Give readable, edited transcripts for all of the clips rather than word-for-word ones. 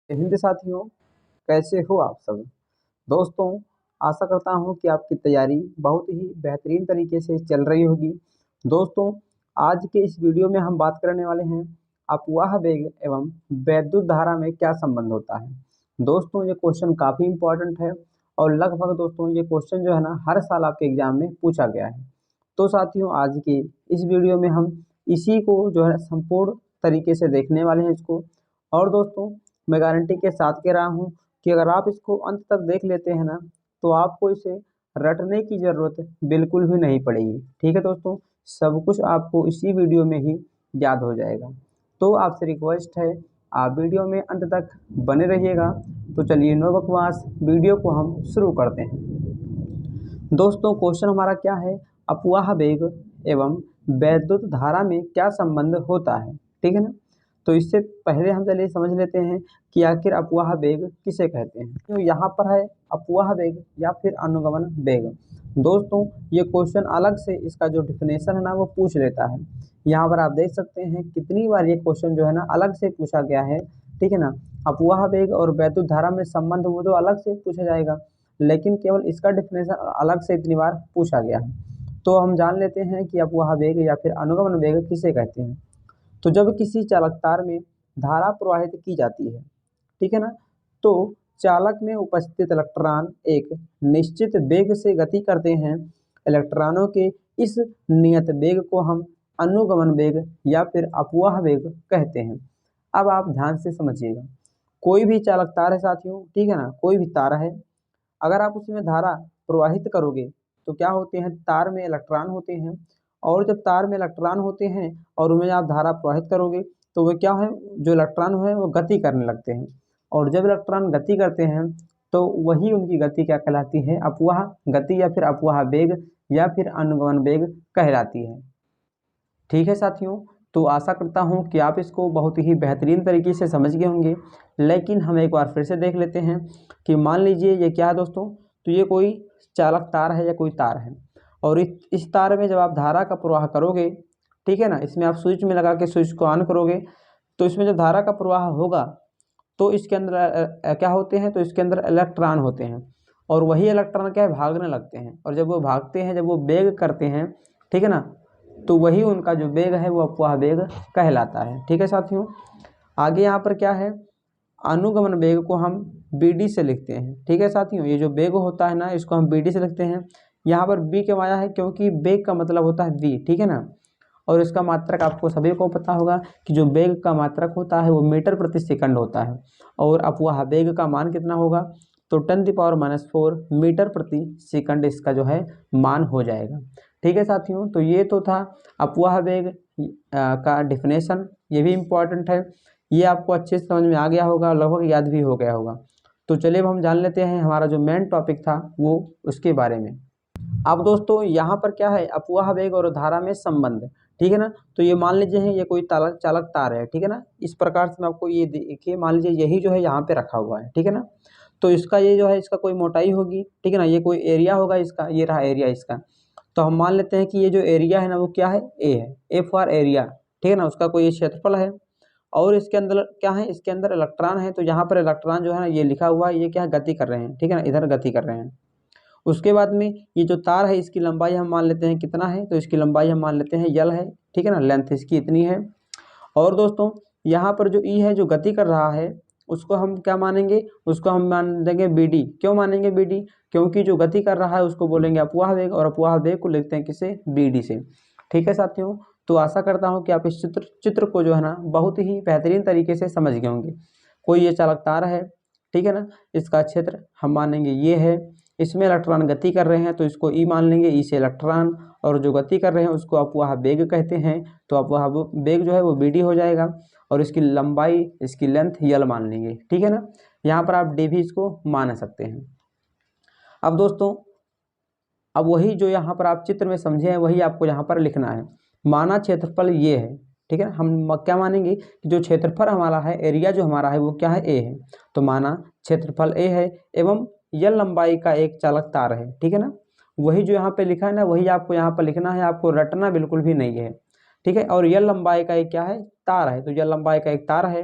हिंद साथियों, कैसे हो आप सब। दोस्तों, आशा करता हूं कि आपकी तैयारी बहुत ही बेहतरीन तरीके से चल रही होगी। दोस्तों, आज के इस वीडियो में हम बात करने वाले हैं अफवाह वेग एवं वैद्युत धारा में क्या संबंध होता है। दोस्तों, ये क्वेश्चन काफ़ी इंपॉर्टेंट है और लगभग दोस्तों ये क्वेश्चन जो है ना हर साल आपके एग्जाम में पूछा गया है। तो साथियों, आज की इस वीडियो में हम इसी को जो है संपूर्ण तरीके से देखने वाले हैं इसको। और दोस्तों, मैं गारंटी के साथ कह रहा हूँ कि अगर आप इसको अंत तक देख लेते हैं ना, तो आपको इसे रटने की ज़रूरत बिल्कुल भी नहीं पड़ेगी। ठीक है दोस्तों, सब कुछ आपको इसी वीडियो में ही याद हो जाएगा। तो आपसे रिक्वेस्ट है, आप वीडियो में अंत तक बने रहिएगा। तो चलिए नो बकवास, वीडियो को हम शुरू करते हैं। दोस्तों, क्वेश्चन हमारा क्या है, अफवाह वेग एवं वैद्युत धारा में क्या संबंध होता है। ठीक है ना। तो इससे पहले हम चलिए समझ लेते हैं कि आखिर अफवाह वेग किसे कहते हैं। तो यहाँ पर है अफवाह वेग या फिर अनुगमन वेग। दोस्तों, ये क्वेश्चन अलग से इसका जो डिफिनेशन है ना वो पूछ लेता है। यहाँ पर आप देख सकते हैं कितनी बार ये क्वेश्चन जो है ना अलग से पूछा गया है। ठीक है ना। अफवाह वेग और वैद्युत धारा में संबंध वो तो अलग से पूछा जाएगा, लेकिन केवल इसका डिफिनेशन अलग से इतनी बार पूछा गया है। तो हम जान लेते हैं कि अफवाह वेग या फिर अनुगमन वेग किसे कहते हैं। तो जब किसी चालक तार में धारा प्रवाहित की जाती है, ठीक है ना, तो चालक में उपस्थित इलेक्ट्रॉन एक निश्चित वेग से गति करते हैं। इलेक्ट्रॉनों के इस नियत वेग को हम अनुगमन वेग या फिर अफवाह वेग कहते हैं। अब आप ध्यान से समझिएगा, कोई भी चालक तार है साथियों, ठीक है ना, कोई भी तार है, अगर आप उसमें धारा प्रवाहित करोगे तो क्या होते हैं, तार में इलेक्ट्रॉन होते हैं। और जब तार में इलेक्ट्रॉन होते हैं और उनमें आप धारा प्रवाहित करोगे तो वो क्या है, जो इलेक्ट्रॉन है वो गति करने लगते हैं। और जब इलेक्ट्रॉन गति करते हैं तो वही उनकी गति क्या कहलाती है, अफवाह गति या फिर अफवाह वेग या फिर अनुगमन वेग कहलाती है। ठीक है साथियों, तो आशा करता हूँ कि आप इसको बहुत ही बेहतरीन तरीके से समझ गए होंगे। लेकिन हम एक बार फिर से देख लेते हैं कि मान लीजिए ये क्या है दोस्तों, तो ये कोई चालक तार है या कोई तार है। और इस तार में जब आप धारा का प्रवाह करोगे, ठीक है ना, इसमें आप स्विच में लगा के स्विच को ऑन करोगे तो इसमें जब धारा का प्रवाह होगा तो इसके अंदर क्या होते हैं, तो इसके अंदर इलेक्ट्रॉन होते हैं। और वही इलेक्ट्रॉन क्या है, भागने लगते हैं। और जब वो भागते हैं, जब वो वेग करते हैं, ठीक है ना, तो वही उनका जो वेग है वो अफवाह वेग कहलाता है। ठीक है साथियों, आगे यहाँ पर क्या है, अनुगमन वेग को हम BD से लिखते हैं। ठीक है साथियों, ये जो वेग होता है ना इसको हम BD से लिखते हैं। यहाँ पर B क्यों आया है, क्योंकि वेग का मतलब होता है V, ठीक है ना। और इसका मात्रक आपको सभी को पता होगा कि जो वेग का मात्रक होता है वो मीटर प्रति सेकंड होता है। और अफवाह वेग का मान कितना होगा, तो 10⁻⁴ मीटर प्रति सेकंड इसका जो है मान हो जाएगा। ठीक है साथियों, तो ये तो था अफवाह वेग का डिफिनेशन, ये भी इम्पॉर्टेंट है। ये आपको अच्छे से समझ में आ गया होगा, लगभग याद भी हो गया होगा। तो चलिए अब हम जान लेते हैं हमारा जो मेन टॉपिक था वो उसके बारे में। अब दोस्तों यहाँ पर क्या है, अफवाह वेग और धारा में संबंध। ठीक है ना। तो ये मान लीजिए है, ये कोई चालक चालक तार है, ठीक है ना। इस प्रकार से मैं आपको ये देखिए, मान लीजिए यही जो है यहाँ पे रखा हुआ है, ठीक है ना। तो इसका ये जो है इसका कोई मोटाई होगी, ठीक है ना, ये कोई एरिया होगा इसका, ये रहा एरिया इसका। तो हम मान लेते हैं कि ये जो एरिया है ना वो क्या है, ए है, ए फॉर एरिया, ठीक है ना। उसका कोई क्षेत्रफल है और इसके अंदर क्या है, इसके अंदर इलेक्ट्रॉन है। तो यहाँ पर इलेक्ट्रॉन जो है ना ये लिखा हुआ है, ये क्या है, गति कर रहे हैं, ठीक है ना, इधर गति कर रहे हैं। उसके बाद में ये जो तार है इसकी लंबाई हम मान लेते हैं कितना है, तो इसकी लंबाई हम मान लेते हैं यल है, ठीक है ना, लेंथ इसकी इतनी है। और दोस्तों यहाँ पर जो ई है जो गति कर रहा है उसको हम क्या मानेंगे, उसको हम मान देंगे BD। क्यों मानेंगे BD, क्योंकि जो गति कर रहा है उसको बोलेंगे अफवाह वेग और अफवाह वेग को लिखते हैं किसे, BD से। ठीक है साथियों, तो आशा करता हूँ कि आप इस चित्र को जो है ना बहुत ही बेहतरीन तरीके से समझ गए होंगे। कोई ये चालक तार है, ठीक है ना, इसका क्षेत्र हम मानेंगे ये है, इसमें इलेक्ट्रॉन गति कर रहे हैं तो इसको ई मान लेंगे, ई से इलेक्ट्रॉन, और जो गति कर रहे हैं उसको अफवाह वेग कहते हैं। तो अफवाह वेग जो है वो BD हो जाएगा और इसकी लंबाई, इसकी लेंथ यल मान लेंगे। ठीक है ना, यहाँ पर आप D भी इसको मान सकते हैं। अब दोस्तों, अब वही जो यहाँ पर आप चित्र में समझे हैं वही आपको यहाँ पर लिखना है। माना क्षेत्रफल ये है, ठीक है ना, हम क्या मानेंगे कि जो क्षेत्रफल हमारा है, एरिया जो हमारा है वो क्या है, A है। तो माना क्षेत्रफल A है एवं यल लंबाई का एक चालक तार है, ठीक है ना। वही जो यहाँ पे लिखा है ना वही आपको यहाँ पर लिखना है, आपको रटना बिल्कुल भी नहीं है, ठीक है। और यल लंबाई का एक क्या है, तार है। तो यल लंबाई का एक तार है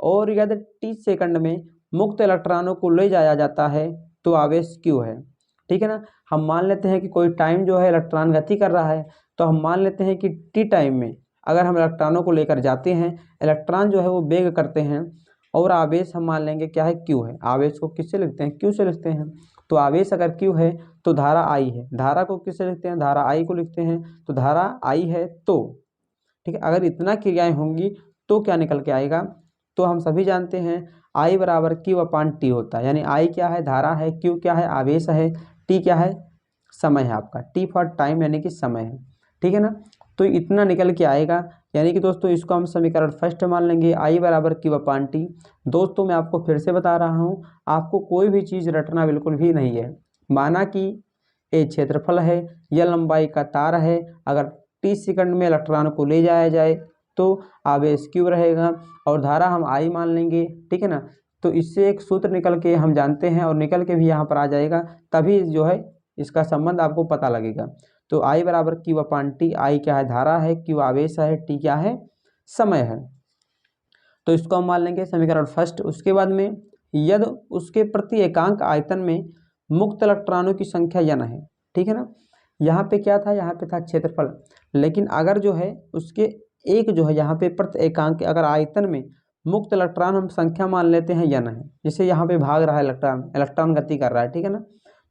और यदि t सेकंड में मुक्त इलेक्ट्रॉनों को ले जाया जाता है तो आवेश q है। ठीक है ना। हम मान लेते हैं कि कोई टाइम जो है इलेक्ट्रॉन गति कर रहा है, तो हम मान लेते हैं कि t टाइम में अगर हम इलेक्ट्रॉनों को लेकर जाते हैं, इलेक्ट्रॉन जो है वो वेग करते हैं और आवेश हम मान लेंगे क्या है, q है। आवेश को किससे लिखते हैं, q से लिखते हैं। तो आवेश अगर q है तो धारा I है। धारा को किससे लिखते हैं, धारा I को लिखते हैं। तो धारा I है तो ठीक है, अगर इतना क्रियाएं होंगी तो क्या निकल के आएगा, तो हम सभी जानते हैं I बराबर Q/T होता है। यानी I क्या है, धारा है, Q क्या है, आवेश है, T क्या है, समय है आपका, T फॉर टाइम यानी कि समय है। ठीक है ना। तो इतना निकल के आएगा, यानी कि दोस्तों इसको हम समीकरण फर्स्ट मान लेंगे, I बराबर Q/T। दोस्तों मैं आपको फिर से बता रहा हूँ, आपको कोई भी चीज़ रटना बिल्कुल भी नहीं है। माना कि ए क्षेत्रफल है, यह लंबाई का तार है, अगर t सेकंड में इलेक्ट्रॉन को ले जाया जाए तो आवेश q रहेगा और धारा हम I मान लेंगे। ठीक है ना। तो इससे एक सूत्र निकल के हम जानते हैं और निकल के भी यहाँ पर आ जाएगा, तभी जो है इसका संबंध आपको पता लगेगा। तो I बराबर Q/T, I क्या है, धारा है, Q आवेश है, T क्या है, समय है। तो इसको हम मान लेंगे समीकरण फर्स्ट। उसके बाद में यदि उसके प्रति एकांक आयतन में मुक्त इलेक्ट्रॉनों की संख्या n है। ठीक है ना। यहाँ पे क्या था, यहाँ पे था क्षेत्रफल, लेकिन अगर जो है उसके एक जो है यहाँ पे प्रति एकांक अगर आयतन में मुक्त इलेक्ट्रॉन हम संख्या मान लेते हैं n है, जैसे यहाँ पे भाग रहा है इलेक्ट्रॉन गति कर रहा है। ठीक है ना।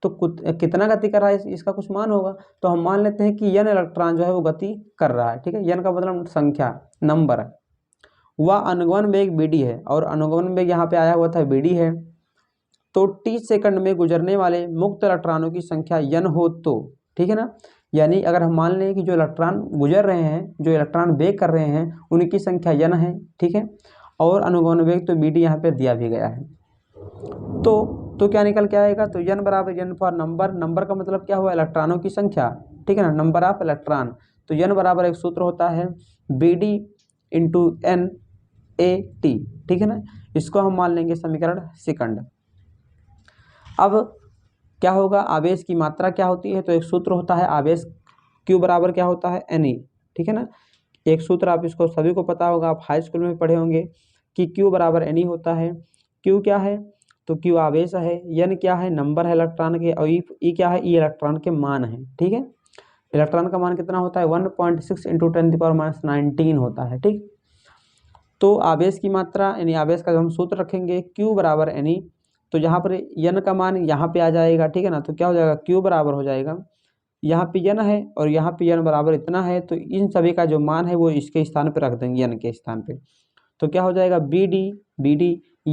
तो कितना गति कर रहा है इसका कुछ मान होगा, तो हम मान लेते हैं कि n इलेक्ट्रॉन जो है वो गति कर रहा है। ठीक है, n का मतलब संख्या, नंबर है। वह अनुगमन वेग bd है और अनुगमन वेग यहाँ पे आया हुआ था bd है। तो t सेकंड में गुजरने वाले मुक्त इलेक्ट्रॉनों की संख्या n हो तो, ठीक है ना, यानी अगर हम मान लें कि जो इलेक्ट्रॉन गुजर रहे हैं, जो इलेक्ट्रॉन वेग कर रहे हैं, उनकी संख्या n है। ठीक है, और अनुगमन वेग तो bd यहाँ पे दिया भी गया है। तो क्या निकल के आएगा, तो n बराबर n फॉर नंबर, नंबर का मतलब क्या हुआ, इलेक्ट्रॉनों की संख्या। ठीक है ना, नंबर ऑफ इलेक्ट्रॉन। तो n बराबर एक सूत्र होता है bd into n a t। ठीक है ना, इसको हम मान लेंगे समीकरण सेकंड। अब क्या होगा, आवेश की मात्रा क्या होती है, तो एक सूत्र होता है आवेश q बराबर क्या होता है, ne। ठीक है ना, एक सूत्र आप इसको सभी को पता होगा, आप हाई स्कूल में पढ़े होंगे कि q बराबर ne होता है। q क्या है, तो q आवेश है, n क्या है, नंबर है इलेक्ट्रॉन के, और e क्या है, e इलेक्ट्रॉन के मान है। ठीक है, इलेक्ट्रॉन का मान कितना होता है, 1.6 इंटू 10⁻19 होता है। ठीक, तो आवेश की मात्रा यानी आवेश का हम सूत्र रखेंगे q बराबर ne, तो यहाँ पर n का मान यहाँ पे आ जाएगा। ठीक है ना, तो क्या हो जाएगा, q बराबर हो जाएगा, यहाँ पे n है और यहाँ पे n बराबर इतना है, तो इन सभी का जो मान है वो इसके स्थान पे रख देंगे, n के स्थान पे। तो क्या हो जाएगा, bd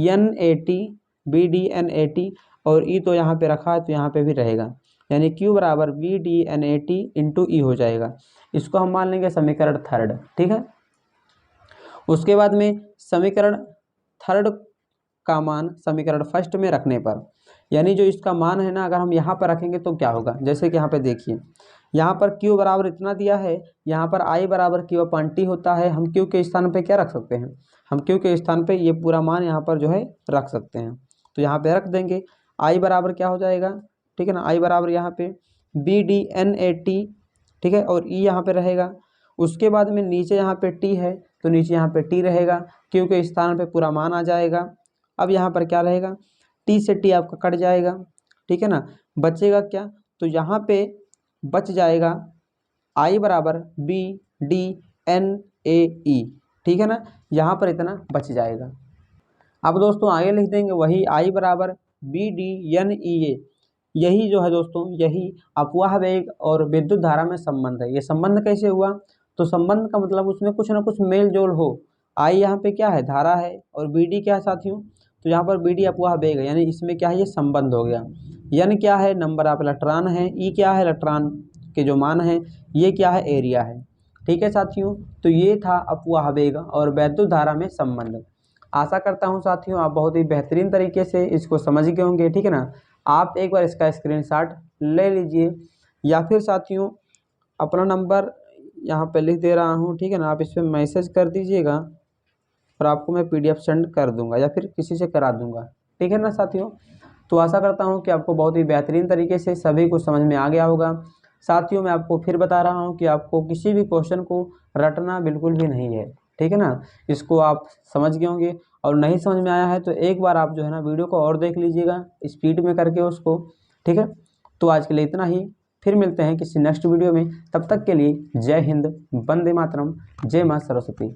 n80 bd n80, और e तो यहाँ पे रखा है तो यहाँ पे भी रहेगा, यानी q बराबर bd n80 इंटू ई हो जाएगा। इसको हम मान लेंगे समीकरण थर्ड। ठीक है, उसके बाद में समीकरण थर्ड का मान समीकरण फर्स्ट में रखने पर, यानी जो इसका मान है ना, अगर हम यहाँ पर रखेंगे तो क्या होगा, जैसे कि यहाँ पे देखिए, यहाँ पर q बराबर इतना दिया है, यहाँ पर I बराबर Q/T होता है। हम q के स्थान पे क्या रख सकते हैं, हम q के स्थान पे ये पूरा मान यहाँ पर जो है रख सकते हैं। तो यहाँ पे रख देंगे, I बराबर क्या हो जाएगा, ठीक है ना, I बराबर यहाँ पे BDN80। ठीक है, और E यहाँ पे रहेगा। उसके बाद में नीचे यहाँ पे T है, तो नीचे यहाँ पे T रहेगा, q के स्थान पे पूरा मान आ जाएगा। अब यहाँ पर क्या रहेगा, T से T आपका कट जाएगा। ठीक है ना, बचेगा क्या, तो यहाँ पे बच जाएगा I बराबर BDNAE। ठीक है ना, यहाँ पर इतना बच जाएगा। अब दोस्तों आगे लिख देंगे वही I बराबर BDNEA। यही जो है दोस्तों, यही अपवाह वेग और विद्युत धारा में संबंध है। ये संबंध कैसे हुआ, तो संबंध का मतलब उसमें कुछ ना कुछ मेल जोल हो। I यहाँ पे क्या है, धारा है, और BD क्या है साथियों, तो यहाँ पर BD अपवाह वेग है, यानी इसमें क्या है, ये संबंध हो गया। N क्या है, नंबर ऑफ इलेक्ट्रॉन है, E क्या है, इलेक्ट्रॉन के जो मान है, ये क्या है, एरिया है। ठीक है साथियों, तो ये था अपवाह वेग और वैद्युत धारा में संबंध। आशा करता हूँ साथियों आप बहुत ही बेहतरीन तरीके से इसको समझ गए होंगे। ठीक है ना, आप एक बार इसका स्क्रीनशॉट ले लीजिए, या फिर साथियों अपना नंबर यहाँ पे लिख दे रहा हूँ। ठीक है ना, आप इस पर मैसेज कर दीजिएगा और आपको मैं PDF सेंड कर दूंगा या फिर किसी से करा दूंगा। ठीक है ना साथियों, तो आशा करता हूँ कि आपको बहुत ही बेहतरीन तरीके से सभी कुछ समझ में आ गया होगा। साथियों मैं आपको फिर बता रहा हूँ कि आपको किसी भी क्वेश्चन को रटना बिल्कुल भी नहीं है। ठीक है ना, इसको आप समझ गए होंगे और नहीं समझ में आया है तो एक बार आप जो है ना वीडियो को और देख लीजिएगा स्पीड में करके उसको, ठीक है। तो आज के लिए इतना ही, फिर मिलते हैं किसी नेक्स्ट वीडियो में। तब तक के लिए जय हिंद, वंदे मातरम, जय माँ सरस्वती।